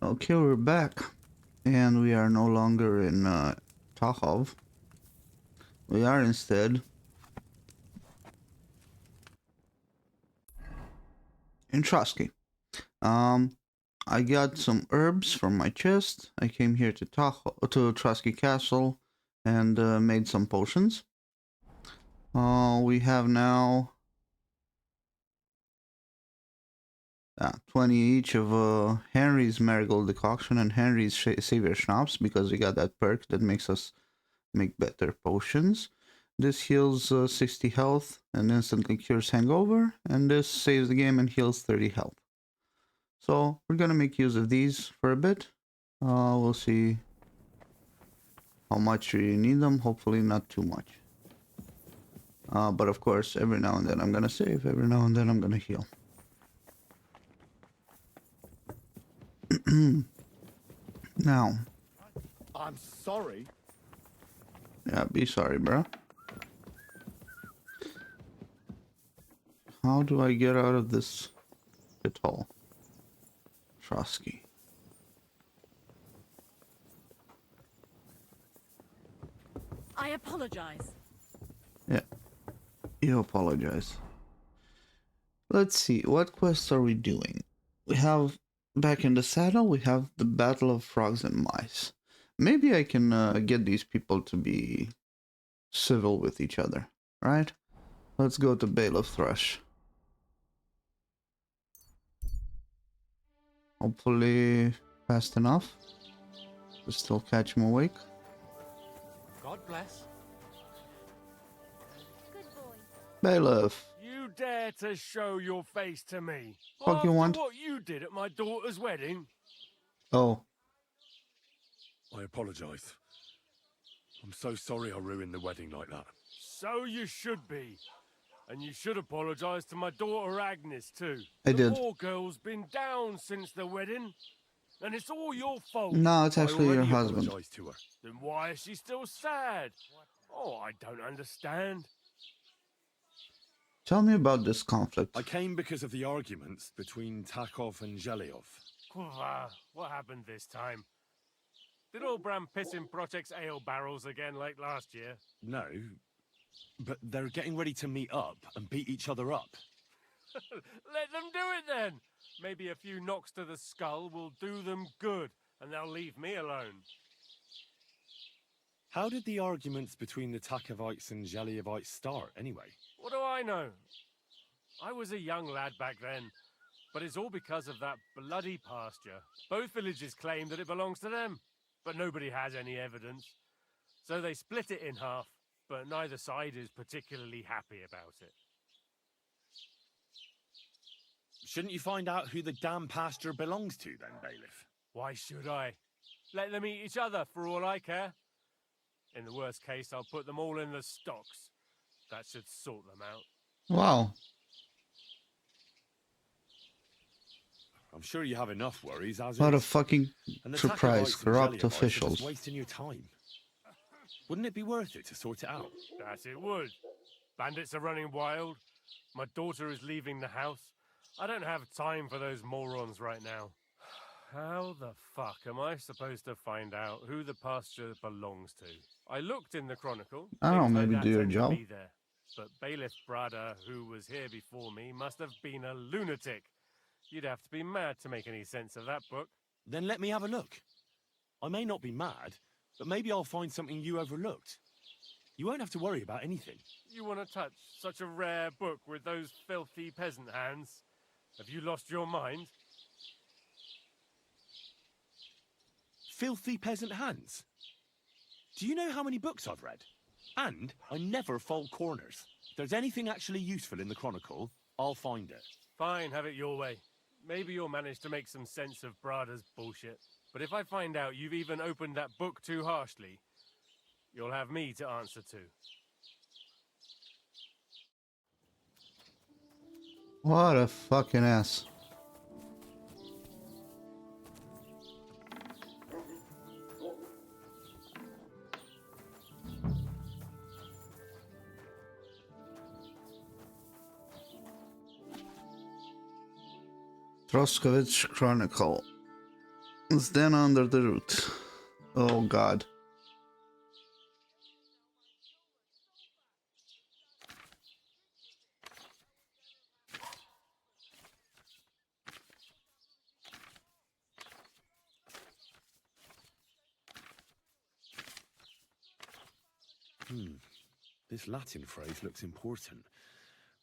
Okay, we're back, and we are no longer in Tahov. We are instead in Trotsky. I got some herbs from my chest. I came here to Trotsky Castle, and made some potions. We have now 20 each of Henry's Marigold Decoction and Henry's Savior Schnapps, because we got that perk that makes us make better potions. This heals 60 health and instantly cures hangover, and this saves the game and heals 30 health. So we're gonna make use of these for a bit. We'll see how much we need them. Hopefully not too much. But of course, every now and then I'm gonna save. Every now and then I'm gonna heal. Now. I'm sorry. Yeah, be sorry, bro. How do I get out of this shithole? Trotsky. I apologize. Yeah, you apologize. Let's see, what quests are we doing? We have, back in the saddle, we have the Battle of Frogs and Mice. Maybe I can get these people to be civil with each other, right? Let's go to Bailiff Thrush. Hopefully fast enough to still catch him awake. God bless. Good boy. Bailiff. You dare to show your face to me? Fuck you want? What you did at my daughter's wedding? Oh. I apologize. I'm so sorry I ruined the wedding like that. So you should be. And you should apologize to my daughter Agnes too. I The did. poor girl's been down since the wedding. And it's all your fault. No, it's actually I your already husband. apologized to her. Then why is she still sad? Oh, I don't understand. Tell me about this conflict. I came because of the arguments between Takov and Zhelyov. What happened this time? Did old Bram piss in Project's ale barrels again like last year? No, but they're getting ready to meet up and beat each other up. Let them do it then. Maybe a few knocks to the skull will do them good, and they'll leave me alone. How did the arguments between the Takovites and Zhelyevites start, anyway? What do I know? I was a young lad back then, but it's all because of that bloody pasture. Both villages claim that it belongs to them, but nobody has any evidence. So they split it in half, but neither side is particularly happy about it. Shouldn't you find out who the damn pasture belongs to then, Bailiff? Why should I? Let them eat each other for all I care. In the worst case, I'll put them all in the stocks. That should sort them out. Wow. I'm sure you have enough worries as What a is. fucking And the surprise. Takovites and Corrupt Zhelyevites are officials. just wasting your time. Wouldn't it be worth it to sort it out? That it would. Bandits are running wild. My daughter is leaving the house. I don't have time for those morons right now. How the fuck am I supposed to find out who the pasture belongs to? I looked in the Chronicle. I don't know, Things like maybe that do your tend to job. be there. But Bailiff Brada, who was here before me, must have been a lunatic. You'd have to be mad to make any sense of that book. Then let me have a look. I may not be mad, but maybe I'll find something you overlooked. You won't have to worry about anything. You want to touch such a rare book with those filthy peasant hands? Have you lost your mind? Filthy peasant hands. Do you know how many books I've read? And I never fold corners. If there's anything actually useful in the Chronicle, I'll find it. Fine, have it your way. Maybe you'll manage to make some sense of Brada's bullshit. But if I find out you've even opened that book too harshly, you'll have me to answer to. What a fucking ass. Troskovich Chronicle. Stand under the root. Oh god. This Latin phrase looks important.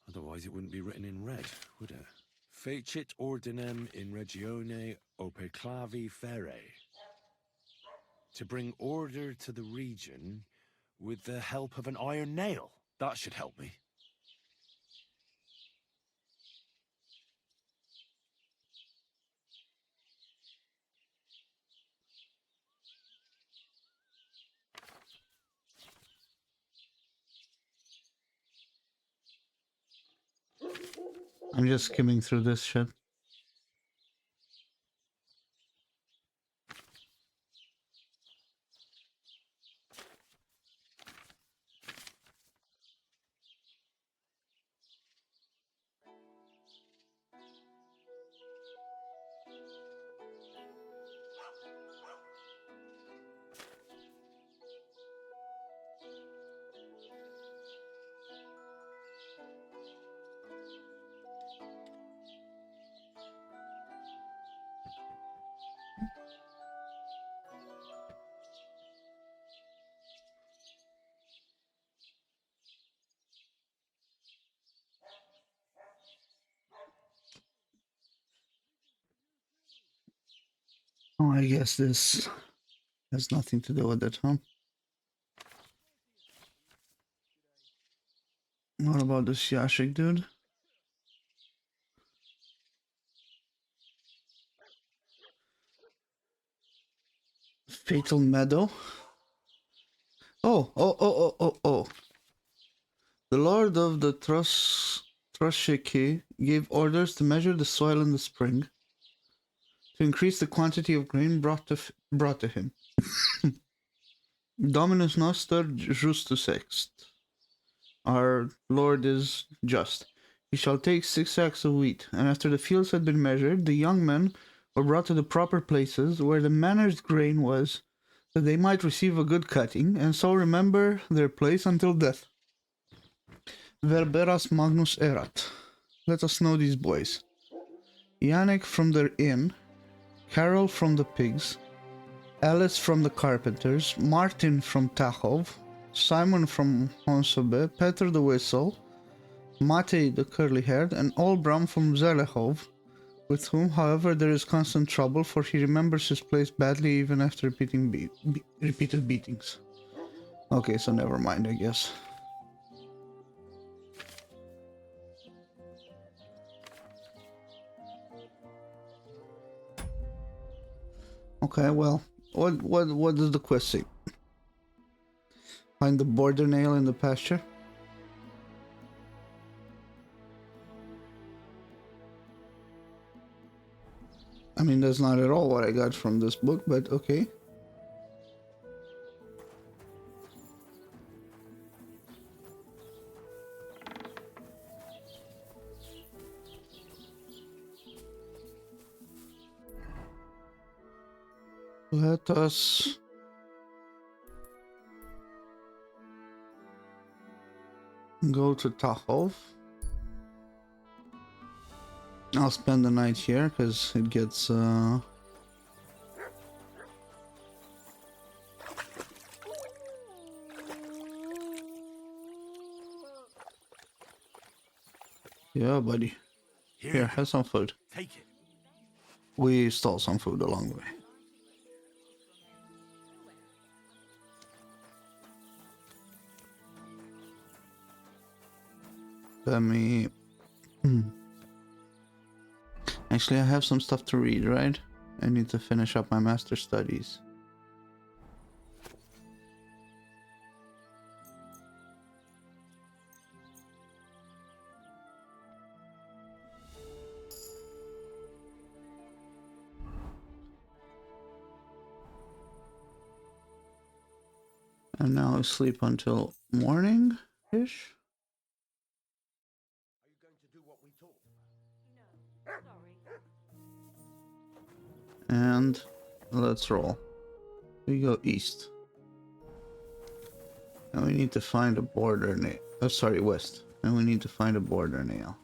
Otherwise it wouldn't be written in red, would it? Fecit ordinem in regione operclavi ferre. To bring order to the region with the help of an iron nail. That should help me. I'm just skimming through this shit. Oh, I guess this has nothing to do with it, huh? What about this Yashik dude? Fatal Meadow? Oh. The Lord of the Trashiki gave orders to measure the soil in the spring to increase the quantity of grain brought to him. Dominus Noster Justus Ext. Our Lord is just. He shall take 6 sacks of wheat, and after the fields had been measured, the young men were brought to the proper places where the manor's grain was, that they might receive a good cutting, and so remember their place until death. Verberas Magnus erat. Let us know these boys. Yannick from the inn, Carol from the pigs, Alice from the carpenters, Martin from Tachov, Simon from Honsobe, Petr the whistle, Matej the curly-haired, and Olbram from Zelehov, with whom, however, there is constant trouble, for he remembers his place badly even after repeated beatings. Okay, so never mind, I guess. Okay, well, what does the quest say? Find the border nail in the pasture? I mean, that's not at all what I got from this book, but okay. Let us go to Tachov. I'll spend the night here because it gets yeah, buddy. Here, have some food. Take it. We stole some food along the way. Let me... Actually, I have some stuff to read, right? I need to finish up my master studies. And now I sleep until morning-ish. Are you going to do what we talked? And let's roll. We go east. And we need to find a border nail. Oh, sorry, west. And we need to find a border nail.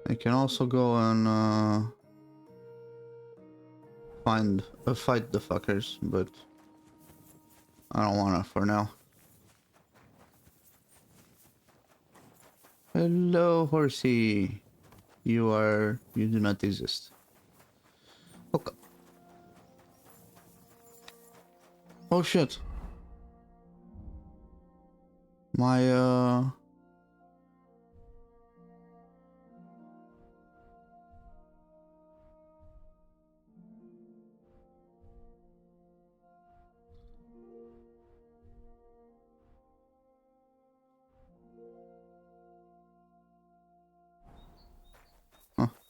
I can also go and fight the fuckers, but I don't wanna for now. Hello, horsey. You do not exist. Okay. Oh shit. My oh,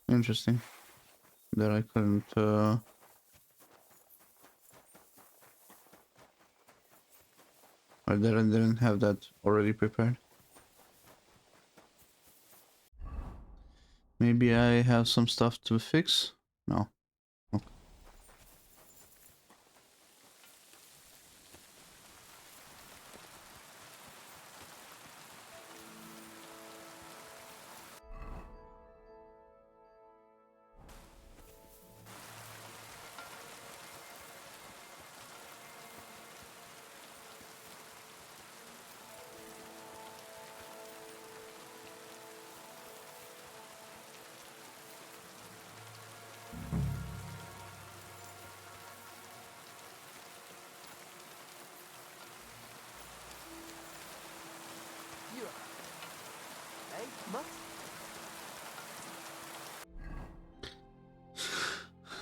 interesting. That I couldn't or that I didn't have that already prepared. Maybe I have some stuff to fix? No. Okay.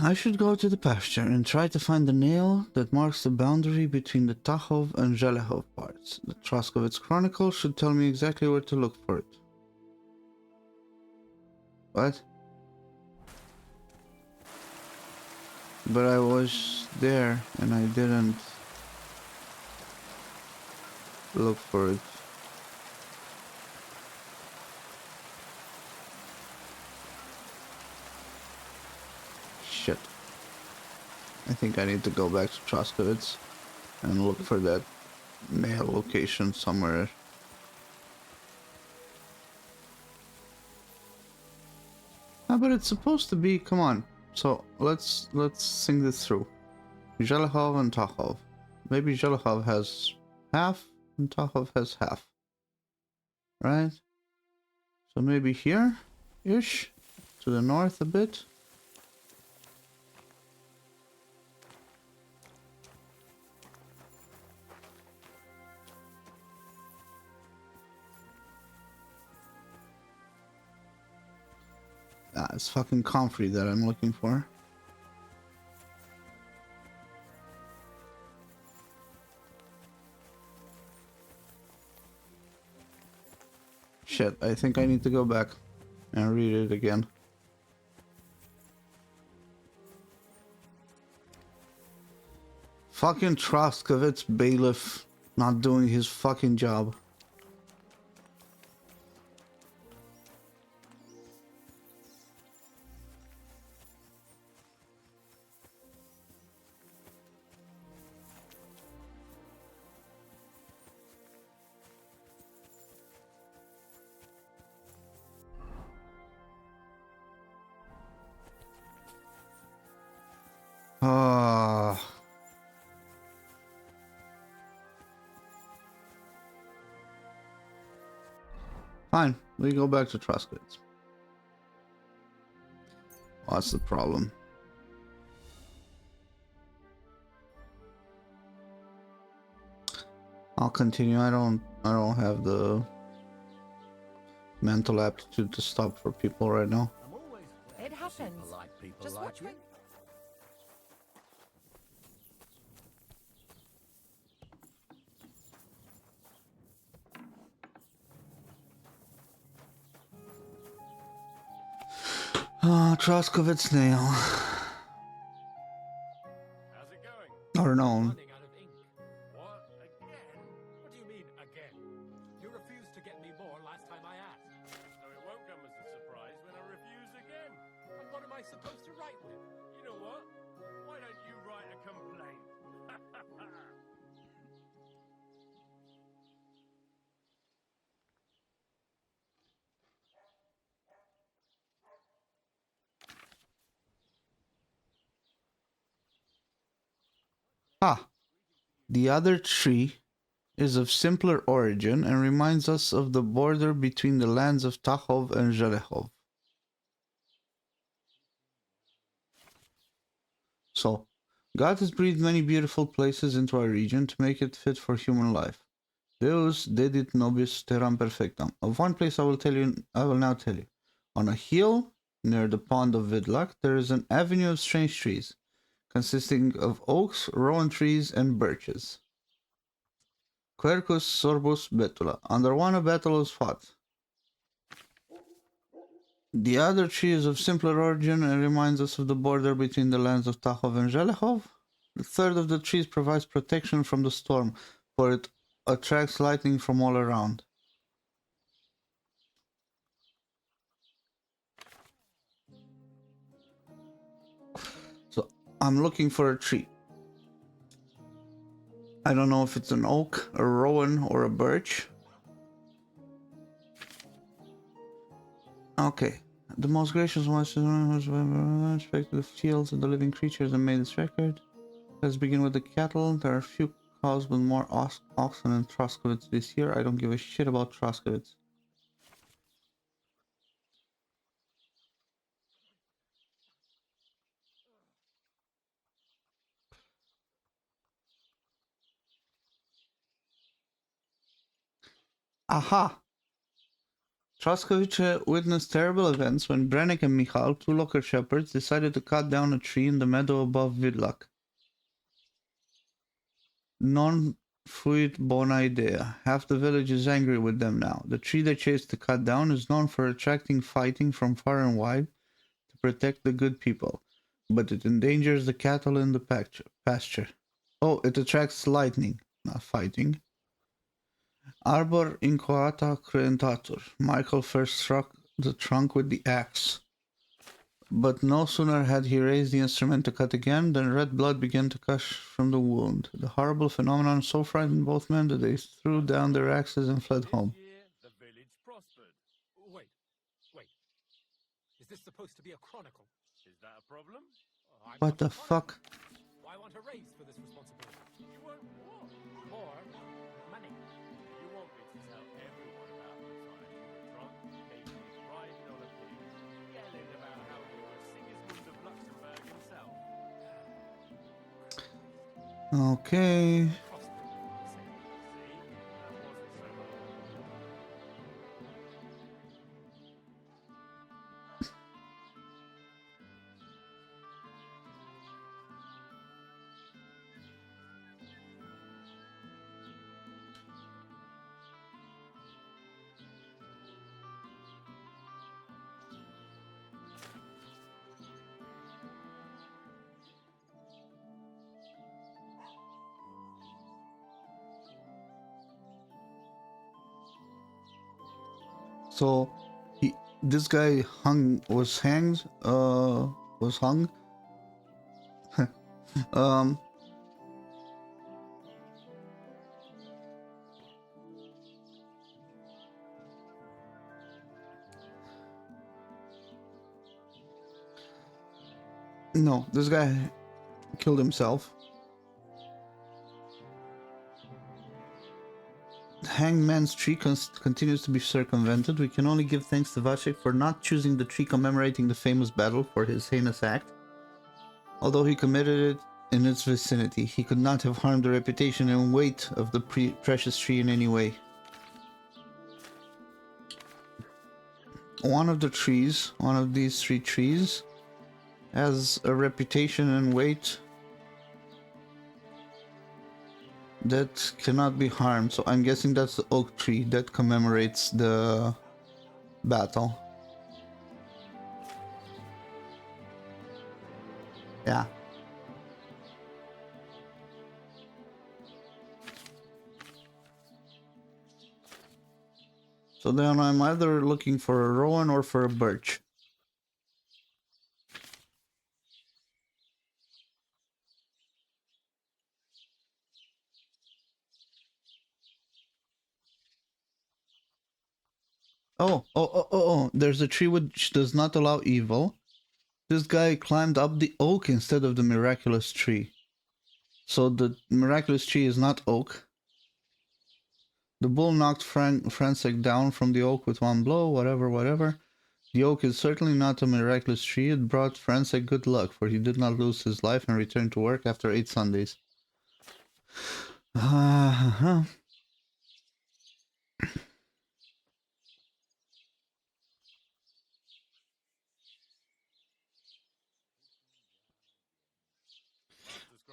I should go to the pasture and try to find the nail that marks the boundary between the Tachov and Zhelehov parts. The Troskovitz Chronicle should tell me exactly where to look for it. What? But I was there and I didn't look for it. Shit. I think I need to go back to Troskovitz and look for that nail location somewhere. Ah, but it's supposed to be, come on. So let's think this through. Zhelehov and Tachov. Maybe Zhelehov has half and Tachov has half. Right? So maybe here-ish? To the north a bit? Ah, it's fucking comfrey that I'm looking for. Shit, I think I need to go back and read it again. Fucking Troskovitz bailiff not doing his fucking job. Ah. Fine, we go back to Troskovitz. What's the problem? I'll continue. I don't have the mental aptitude to stop for people right now. It happens. Just watch when... Ah, Troskovitz nail. How's it going? Or no. Running out of ink. What? Again? What do you mean, again? You refused to get me more last time I asked. So it won't come as a surprise when I refuse again. And what am I supposed to write with? You know what? Why don't you write a complaint? Ah, the other tree is of simpler origin and reminds us of the border between the lands of Tachov and Zhelehov. So, God has breathed many beautiful places into our region to make it fit for human life. Deus dedit nobis terram perfectam. Of one place I will now tell you. On a hill near the pond of Vidlak, there is an avenue of strange trees, consisting of oaks, rowan trees, and birches. Quercus sorbus betula. Under one a battle was fought. The other tree is of simpler origin and reminds us of the border between the lands of Tachov and Zhelehov. The third of the trees provides protection from the storm, for it attracts lightning from all around. So I'm looking for a tree. I don't know if it's an oak, a rowan, or a birch. Okay. The most gracious one was respect the fields and the living creatures and made this record. Let's begin with the cattle. There are few cows with more oxen and Troskovitz this year. I don't give a shit about Troskovitz. Aha! Troskovich witnessed terrible events when Brennick and Michal, two local shepherds, decided to cut down a tree in the meadow above Vidlak. Non fuit bona idea. Half the village is angry with them now. The tree they chased to cut down is known for attracting fighting from far and wide to protect the good people, but it endangers the cattle in the pasture. Oh, it attracts lightning, not fighting. Arbor incoata cruentatur. Michael first struck the trunk with the axe. But no sooner had he raised the instrument to cut again than red blood began to gush from the wound. The horrible phenomenon so frightened both men that they threw down their axes and fled home. This year, the village prospered. Wait. Is this supposed to be a chronicle? Is that a problem? I'm What not a the fuck? chronicle. I want a raise for this responsibility. You want what? More money. You want me to tell everyone about the time you were drunk, naked, riding on a pig, yelling about how you were Sigismund of Luxembourg himself? Okay. Prosper. See, that wasn't so much. So, this guy was hanged. Was hung. um. No, this guy killed himself. Hangman's tree continues to be circumvented. We can only give thanks to Vashek for not choosing the tree commemorating the famous battle for his heinous act. Although he committed it in its vicinity, he could not have harmed the reputation and weight of the precious tree in any way. One of these three trees, has a reputation and weight that cannot be harmed. So I'm guessing that's the oak tree that commemorates the battle. Yeah. So then I'm either looking for a rowan or for a birch. Oh, there's a tree which does not allow evil. This guy climbed up the oak instead of the miraculous tree. So the miraculous tree is not oak. The bull knocked Francek down from the oak with one blow, whatever. The oak is certainly not a miraculous tree. It brought Francek good luck, for he did not lose his life and returned to work after 8 Sundays. Uh-huh.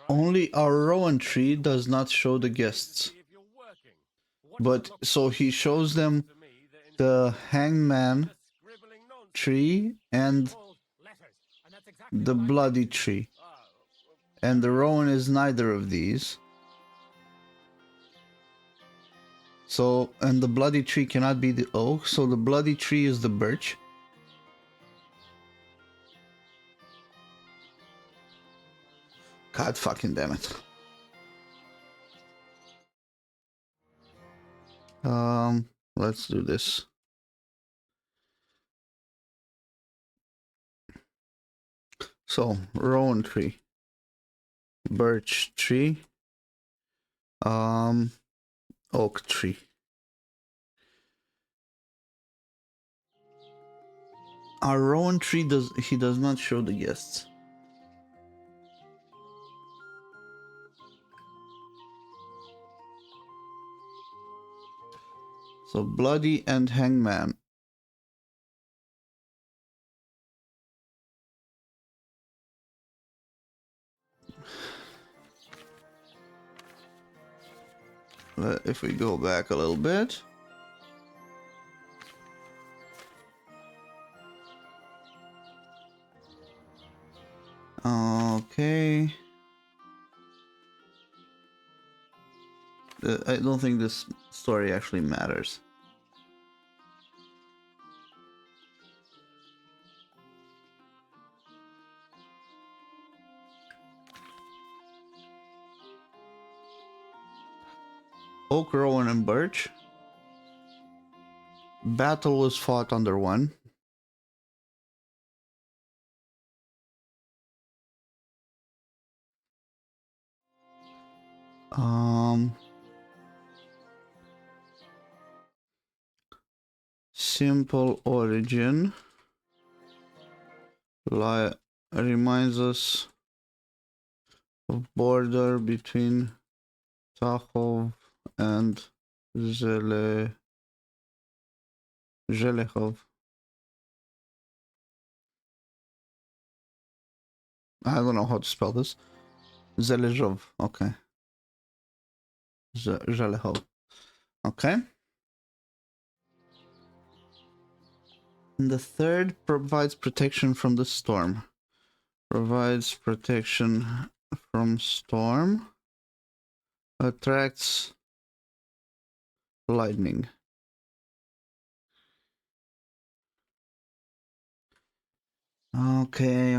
Only our rowan tree does not show the guests. But so he shows them the hangman tree and the bloody tree. And the rowan is neither of these. So, and the bloody tree cannot be the oak, so the bloody tree is the birch. God fucking damn it. Let's do this. So, rowan tree, birch tree, oak tree. Our rowan tree does not show the guests. So bloody and hangman. If we go back a little bit. Okay. I don't think this story actually matters. Oak, rowan, and birch. Battle was fought under one. Simple origin reminds us of border between Tachov and Zhelehov. I don't know how to spell this. Zelezhov. Okay. Zhelehov. Okay. And the third provides protection from the storm. Provides protection from storm. Attracts lightning. Okay.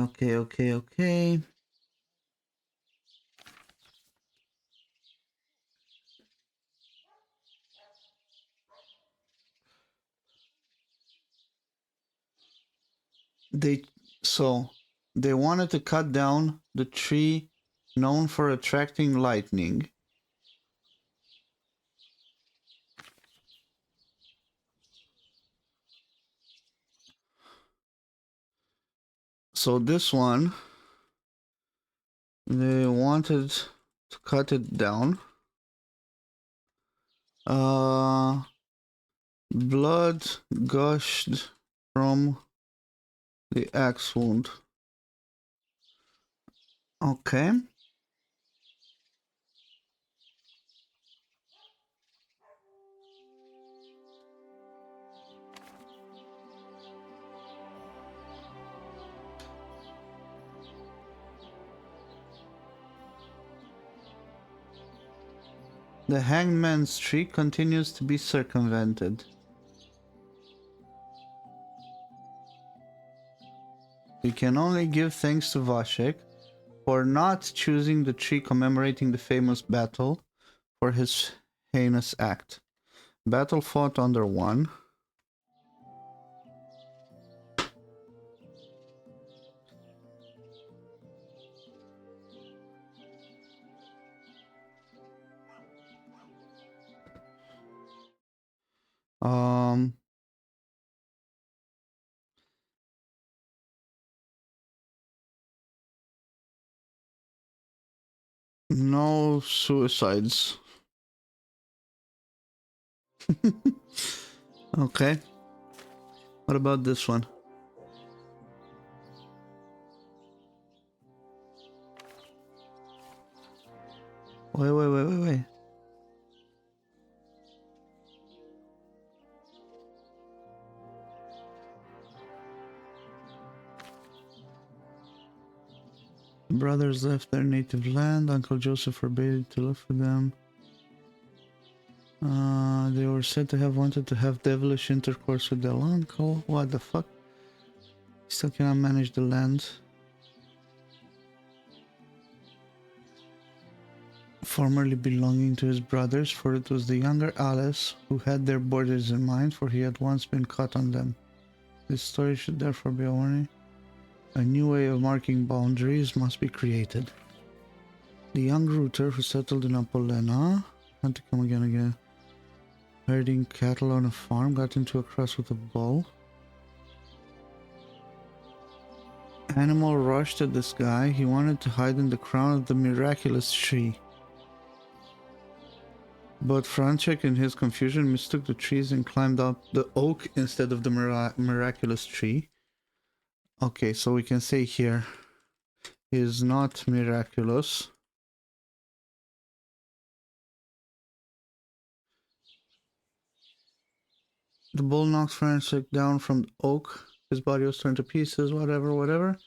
They wanted to cut down the tree known for attracting lightning. So this one, they wanted to cut it down. Blood gushed from the axe wound. Okay. The hangman's tree continues to be circumvented. We can only give thanks to Vashek for not choosing the tree commemorating the famous battle for his heinous act. Battle fought under one. Um, no suicides. Okay. What about this one? Wait. The brothers left their native land. Uncle Joseph forbade to live with them. They were said to have wanted to have devilish intercourse with their uncle. What the fuck? Still cannot manage the land. Formerly belonging to his brothers, for it was the younger Alice who had their borders in mind, for he had once been caught on them. This story should therefore be a warning. A new way of marking boundaries must be created. The young router who settled in Apollena had to come again. Herding cattle on a farm, got into a cross with a bull. Animal rushed at this guy. He wanted to hide in the crown of the miraculous tree. But Franchek, in his confusion, mistook the trees and climbed up the oak instead of the miraculous tree. Okay, so we can say here is not miraculous. The bull knocked Franchek down from the oak. His body was torn to pieces, whatever.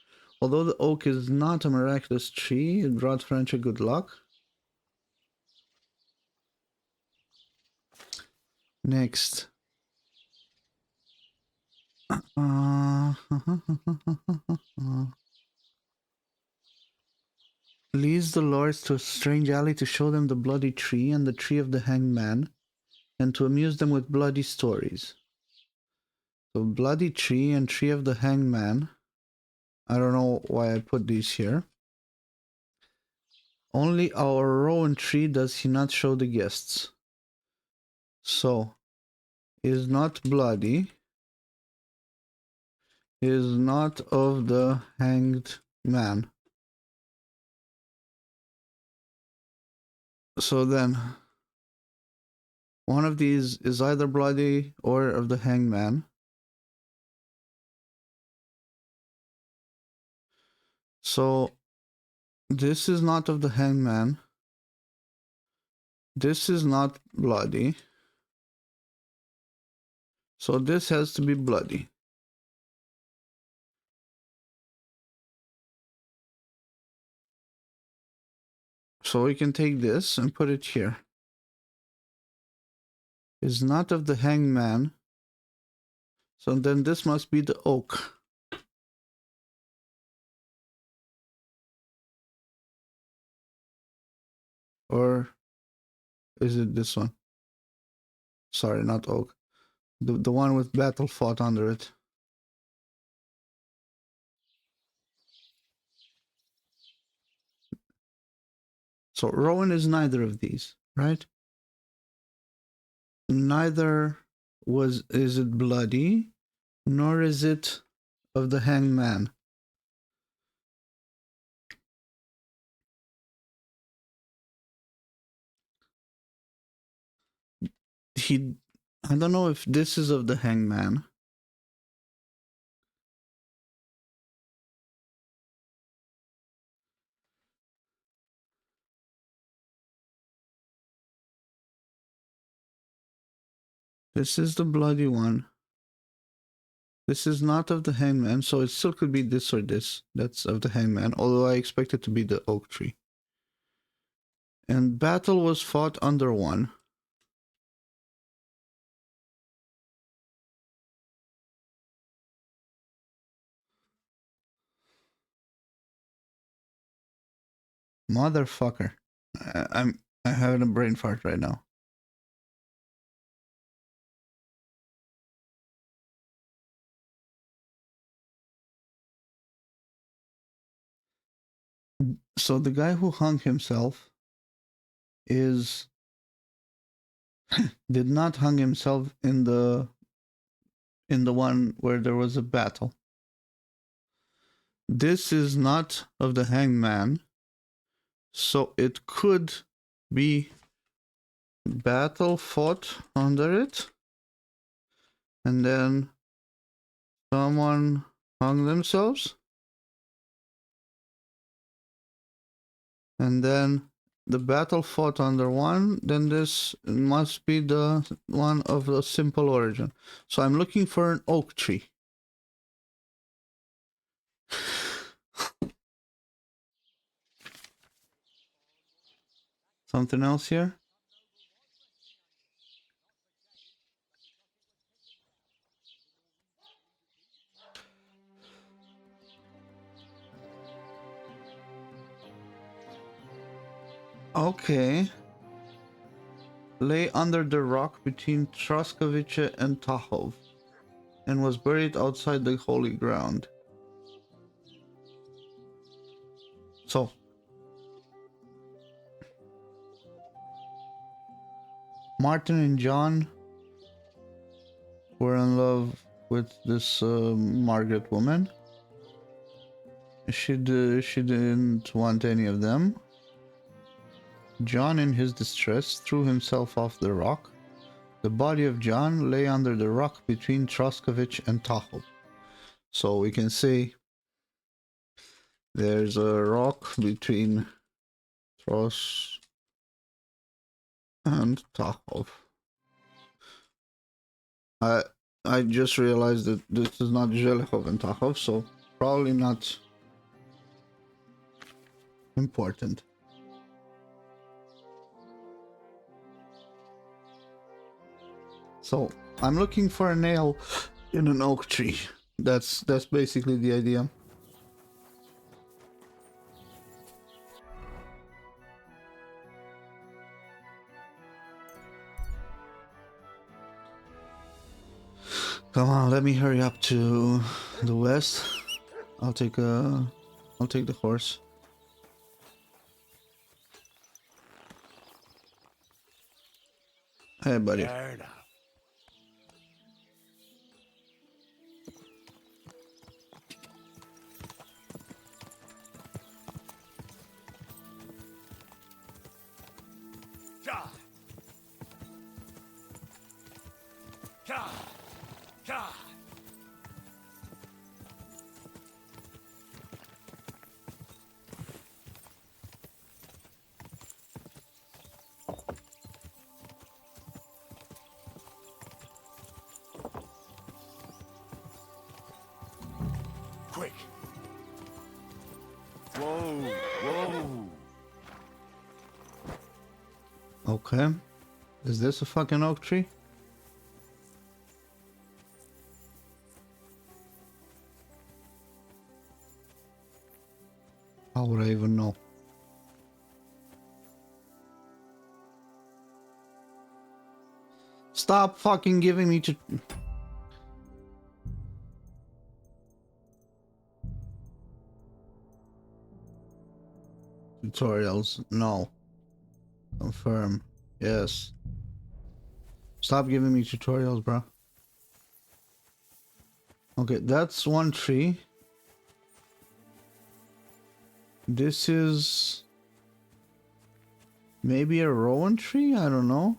Although the oak is not a miraculous tree, it brought Franchek good luck. Next. Leads the lords to a strange alley to show them the bloody tree and the tree of the hanged man, and to amuse them with bloody stories. So bloody tree and tree of the hanged man. I don't know why I put these here. Only our rowan tree does he not show the guests. So, is not bloody, is not of the hanged man. So then, one of these is either bloody or of the hanged man. So, this is not of the hanged man. This is not bloody. So this has to be bloody. So we can take this and put it here. Is not of the hanged man. So then this must be the oak. Or is it this one? Sorry, not oak. The one with battle fought under it. So rowan is neither of these, right? Neither is it bloody, nor is it of the hanged man. I don't know if this is of the hanged man. This is the bloody one. This is not of the hangman, so it still could be this or this. That's of the hangman, although I expect it to be the oak tree. And battle was fought under one. Motherfucker. I'm having a brain fart right now. So the guy who hung himself is did not hang himself in the one where there was a battle. This is not of the Hanged Man, so it could be battle fought under it, and then someone hung themselves, and then the battle fought under one, then this must be the one of the simple origin. So I'm looking for an oak tree. Something else here? Okay. Lay under the rock between Traskovice and Tahov, and was buried outside the holy ground. So, Martin and John were in love with this Margaret woman. She didn't want any of them. John, in his distress, threw himself off the rock. The body of John lay under the rock between Traskovic and Tahov. So we can say there's a rock between Tros and Tahov. I just realized that this is not Zhelehov and Tahov, so probably not important. So I'm looking for a nail in an oak tree. That's basically the idea. Come on, let me hurry up to the west. I'll take the horse. Hey, buddy. There now. Ka! Ka! Ka! Quick! Whoa! Whoa! Okay. Is this a fucking oak tree? How would I even know? Stop fucking giving me to... Tutorials. No. Confirm. Yes. Stop giving me tutorials, bro. Okay, that's one tree. This is... maybe a rowan tree? I don't know.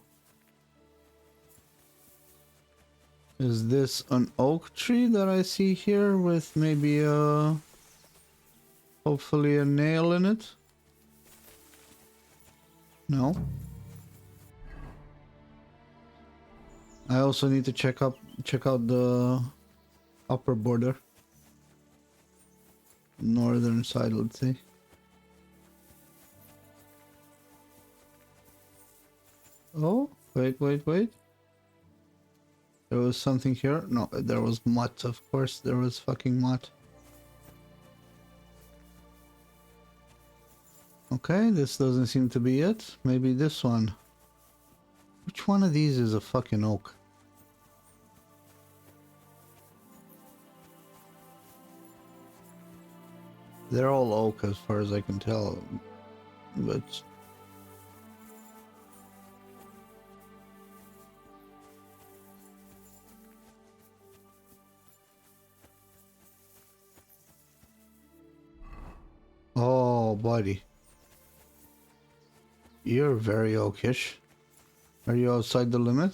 Is this an oak tree that I see here with maybe a... hopefully a nail in it? No. I also need to check out the upper border. Northern side, let's say. Oh, wait. There was something here. No, there was mutt. Of course, there was fucking mutt. Okay, this doesn't seem to be it. Maybe this one. Which one of these is a fucking oak? They're all oak as far as I can tell. But... buddy. You're very oakish. Are you outside the limit?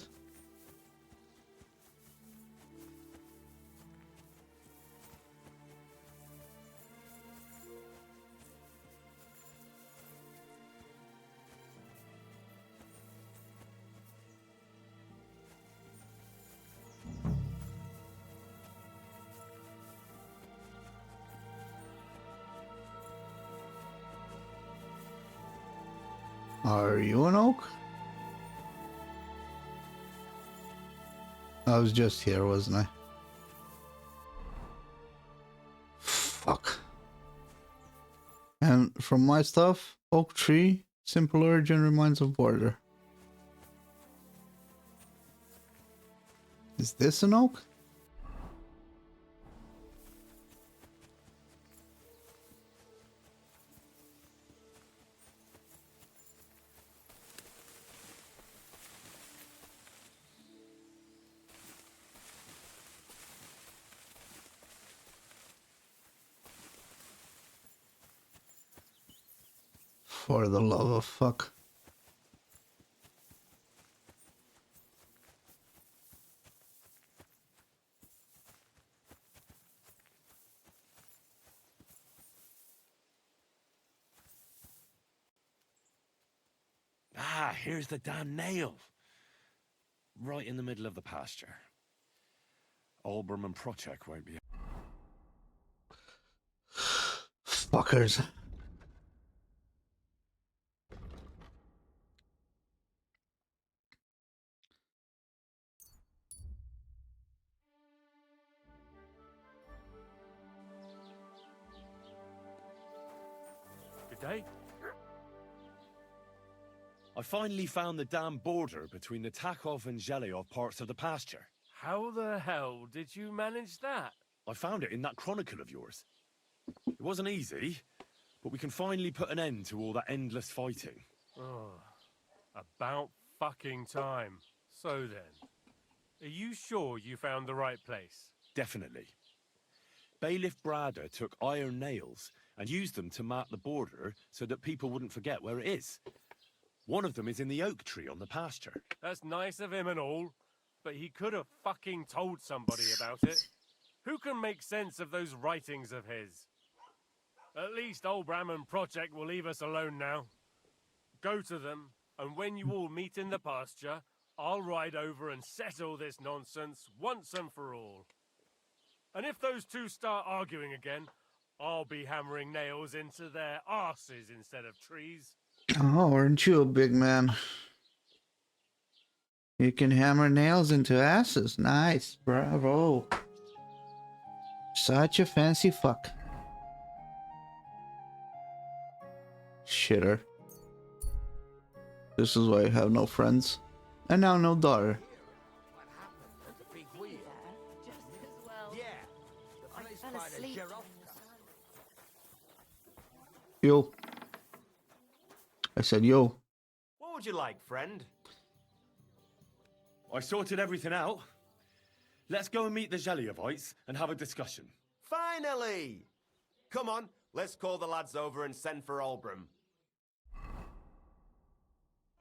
Are you an oak? I was just here, wasn't I? Fuck. And from my stuff, oak tree, simple origin reminds of border. Is this an oak? For the love of fuck. Ah, here's the damn nail. Right in the middle of the pasture. Olbram and Prochek won't be... Fuckers. Good day. I finally found the damn border between the Takov and Zhelyov parts of the pasture. How the hell did you manage that? I found it in that chronicle of yours. It wasn't easy, but we can finally put an end to all that endless fighting. Oh, about fucking time. So then, are you sure you found the right place? Definitely. Bailiff Brada took iron nails and used them to mark the border so that people wouldn't forget where it is. One of them is in the oak tree on the pasture. That's nice of him and all, but he could have fucking told somebody about it. Who can make sense of those writings of his? At least Olbram and Prochek will leave us alone now. Go to them, and when you all meet in the pasture, I'll ride over and settle this nonsense once and for all. And if those two start arguing again, I'll be hammering nails into their arses instead of trees. Oh, aren't you a big man? You can hammer nails into asses. Nice, bravo. Such a fancy fuck. Shitter. This is why I have no friends. And now no daughter. Just as well. I fell asleep. Yo. I said yo. What would you like, friend? I sorted everything out. Let's go and meet the Zhelyevites and have a discussion. Finally! Come on, let's call the lads over and send for Olbram.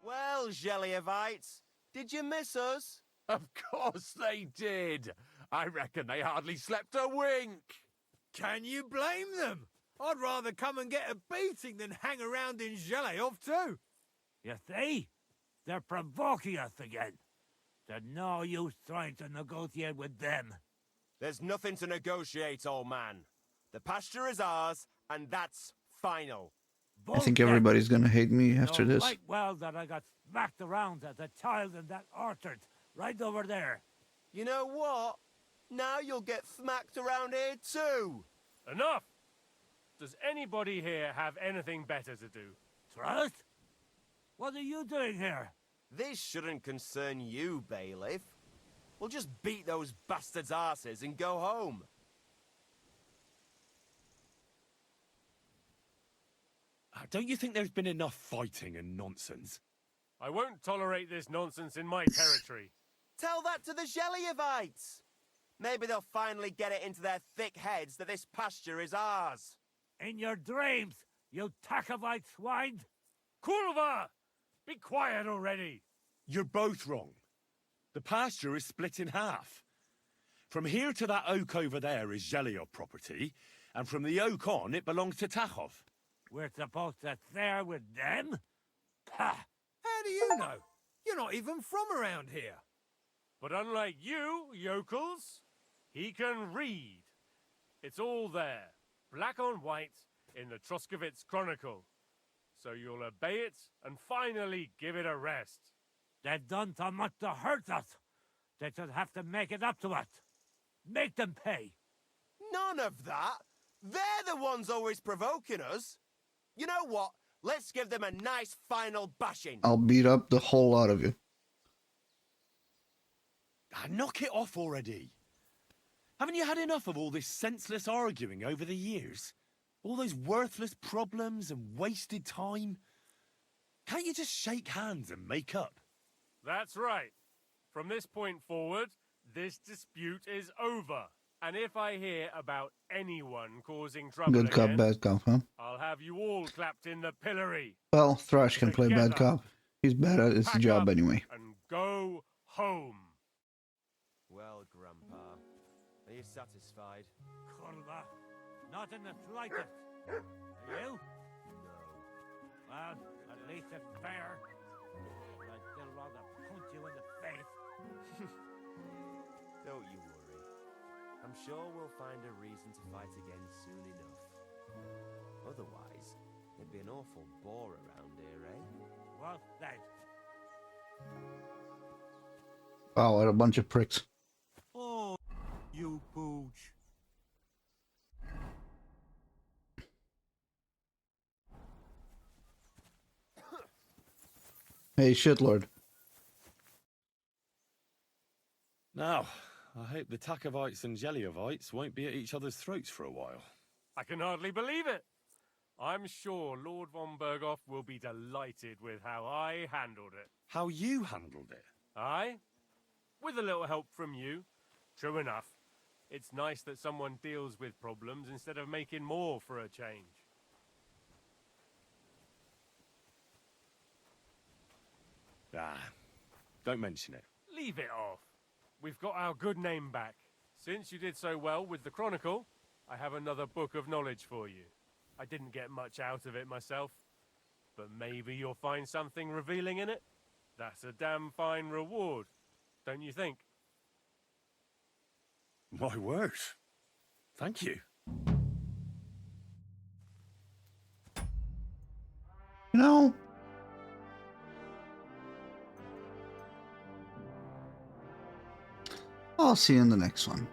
Well, Zhelyevites, did you miss us? Of course they did. I reckon they hardly slept a wink. Can you blame them? I'd rather come and get a beating than hang around in Zhelyov too. You see? They're provoking us again. There's no use trying to negotiate with them. There's nothing to negotiate, old man. The pasture is ours, and that's final. I think everybody's gonna hate me after Know this. right well that I got smacked around as a child in that orchard, right over there. You know what? Now you'll get smacked around here too. Enough! Does anybody here have anything better to do? Trust? What are you doing here? This shouldn't concern you, bailiff. We'll just beat those bastards' asses and go home. Don't you think there's been enough fighting and nonsense? I won't tolerate this nonsense in my territory. Tell that to the Zhelyevites. Maybe they'll finally get it into their thick heads that this pasture is ours. In your dreams, You Takavite swine! Kulva! Be quiet already! You're both wrong. The pasture is split in half. From here to that oak over there is Zhelyov property, and from the oak on, it belongs to Tachov. We're supposed to share with them? Pah! How do you know? You're not even from around here. But unlike you, yokels, he can read. It's all there, black on white, in the Troskovitz Chronicle. So you'll obey it and finally give it a rest. They've done so much to hurt us. They should have to make it up to us. Make them pay. None of that. They're the ones always provoking us. You know what? Let's give them a nice final bashing. I'll beat up the whole lot of you. Knock it off already. Haven't you had enough of all this senseless arguing over the years? All those worthless problems and wasted time? Can't you just shake hands and make up? That's right. From this point forward, this dispute is over. And if I hear about anyone causing trouble Good cop, again, bad cop, huh? I'll have you all clapped in the pillory. Well, Thrash can play bad Together. cop. He's bad at his Pack job up anyway. And go home. Well, Grandpa, are you satisfied? Kurva, not in the slightest. Are you? No. Well, at least it's fair. But I'd still rather punch you in the face. Don't you worry. I'm sure we'll find a reason to fight again soon enough. Otherwise, it'd be an awful bore around here, eh? Well said. Wow, what a bunch of pricks. Oh, you pooch. Hey, shitlord. Now, I hope the Takovites and Zhelyovites won't be at each other's throats for a while. I can hardly believe it. I'm sure Lord von Berghoff will be delighted with how I handled it. How you handled it? Aye? With a little help from you. True enough. It's nice that someone deals with problems instead of making more for a change. Ah, don't mention it. Leave it off. We've got our good name back. Since you did so well with the Chronicle, I have another book of knowledge for you. I didn't get much out of it myself, but maybe you'll find something revealing in it. That's a damn fine reward, don't you think? My word. Thank you. You know, I'll see you in the next one.